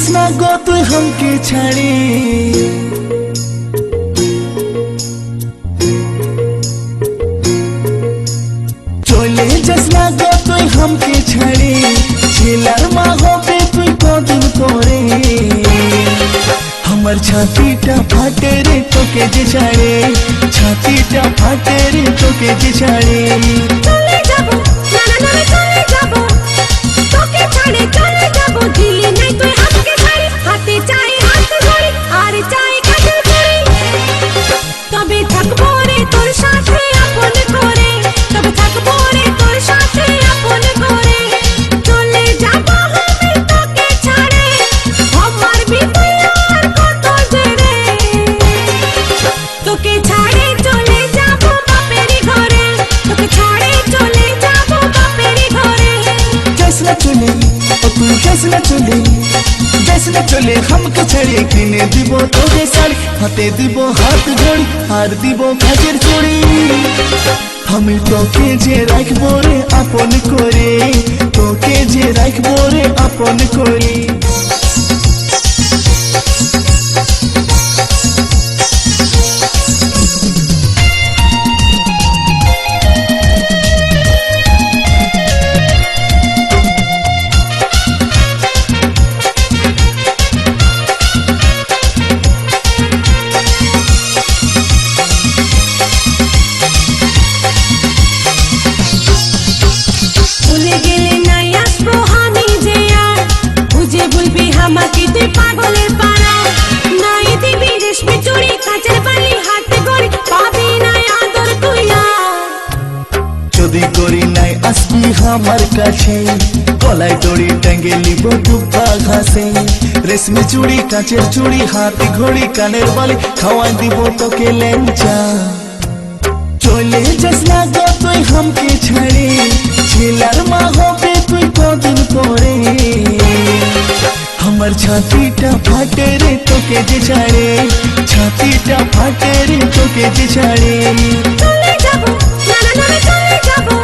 जसना गो तू हमके छाड़ी चले जसना गो तू हमके छाड़ी छिलार माँ हो पे तू कौन करे हमर छातीटा फाटे रे तोके जे छाड़े छातीटा फाटे रे तोके जे छाड़े चले जाबो ना ना ना चले जाबो तोके छाड़े चले जाबो दिल नहीं तुई हमके छाड़ी हाथे चाहे हाथ धरी আর চাই কাজল করি তবে থাকবো রে তোর সাথে আপন করে তবে থাকবো রে তোর সাথে আপন করে চলে যাবো আমি তোকে ছাড়ে আমার বিপয়ার কত জেরে তোকে ছাড়ে চলে যাবো বাপেরই ঘরে তোকে ছাড়ে চলে যাবো বাপেরই ঘরে जसना चले ओ तू जसना चले हमके छड़े किने दिबो तोरे साड़ी हाथे दिबो हाथ जोड़ी हार दिबो काजेर चूड़ी हम तोके जे राखबो रे आपन करे तोके जे राखबो रे आपन करे हमार काछे गलाय दড়ি टांगे लिबो दुब्बा घासे रेशमी चूड़ी काचेर चूड़ी हाथ घड़ी कानेर बाली खावा दिबो तोके लेंचा चले जसना गो तुई हमके छाड़े छिलार माँ होबे तुई कदिन करे हमर छातीटा फाटे रे तोके जे छाड़े छातीटा फाटे रे तोके जे छाड़े चले जाबो ना ना ना चले जाबो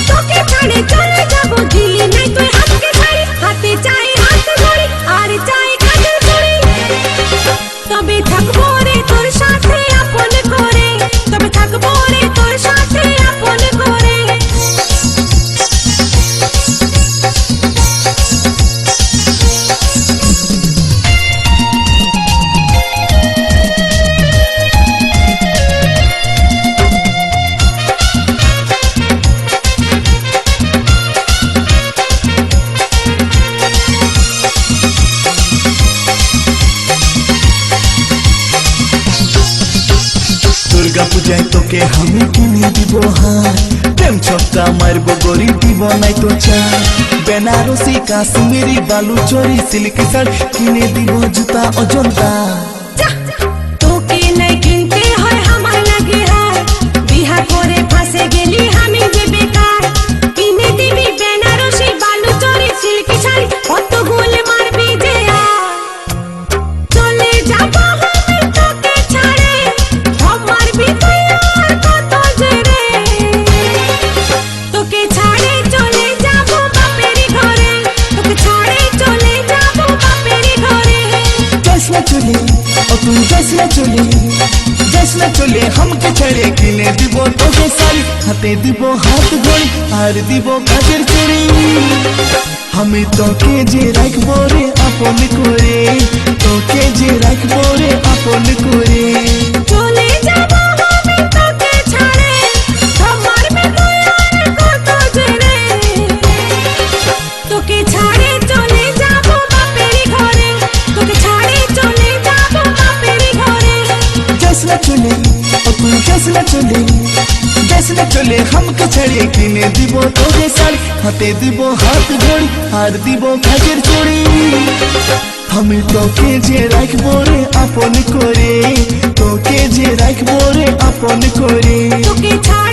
তোকে ছাড়ে চলে যাবো দিল নাই তুই হাতকে ছাড়ি হাতে চাই হাত ধরি আর চাই কাজল করি তবে থাকবো রে তোর সাথে আপন করে তবে থাকবো রে তোর সাথে আপন করে दुर्गा पूजाय तोके हमें किने दिबो हार प्रेम छक्का मारबो गरी दिबो नाई तो चा बेनारसी काश्मीरी बालू चोरी सिल्क साड़ी किने दिबो जूता अजंता তোকে নাই কিনতে হয় আমার লাগে হার বিহা করে ফাঁসে গেলি আমি যে বেকার কিনে দিবি বেনারসি বালু চোরি সিল্ক শাড়ি কত গোল মারবি যে চলে যাবো আমি তোকে ছাড়ে আমার বিপয়ার কত জেরে তোকে ছাড়ে চলে যাবো বাপেরই ঘরে তোকে ছাড়ে চলে যাবো বাপেরই ঘরে जसना चले ओ तू जसना चले हमके छड़े किने दिबो तोके साड़ी हाथे दिबो हाथ घड़ी हार दिबो काजेर चूड़ी हमें तोके जे राखबो रे आपन करे तोके जे राखबो रे आपन करे চলে যাবো আমি তোকে ছাড়ে আমার বিপয়ার কত জেরে তোকে ছাড়ে চলে যাবো বাপেরই ঘরে তোকে ছাড়ে চলে যাবো বাপেরই ঘরে जसना चले ओ तू जसना चले हमके छड़े किने दिबो तोरे साड़ी हाथे दिबो हाथ घड़ी हार दिबो काजेर चूड़ी हम तोके जे राखबो रे आपन करे तोके जे राखबो रे आपन करे তোকে ছাড়ে